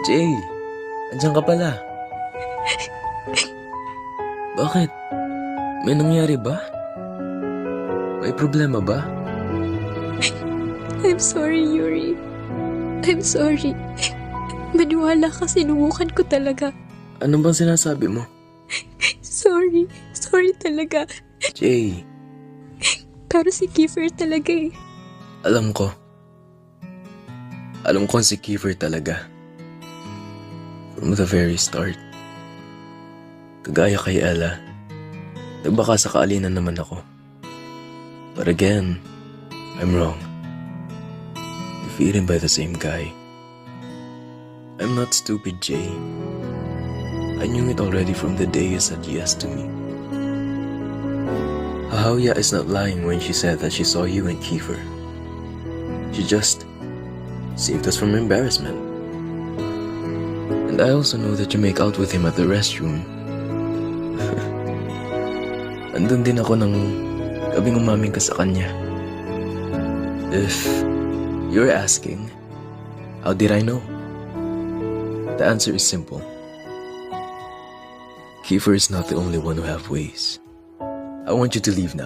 Jay, andyan ka pala. Bakit? May nangyari ba? May problema ba? I'm sorry, Yuri. I'm sorry. Maniwala ka, sinubukan ko talaga. Ano bang sinasabi mo? Sorry. Sorry talaga. Jay, Pero si Kiefer talaga eh. alam ko. Alam ko si Kiefer talaga. From the very start. Kagaya kay Ella, nagbaka sa kaalinan naman ako. But again, I'm wrong. Defeated by the same guy. I'm not stupid, Jay. I knew it already from the day you said yes to me. Hahawya is not lying when she said that she saw you and Kiefer. She just saved us from embarrassment. And I also know that you make out with him at the restroom. Andun din ako nang gabing umaming ka sa kanya. If you're asking, how did I know? The answer is simple. Kiefer is not the only one who have ways. I want you to leave now.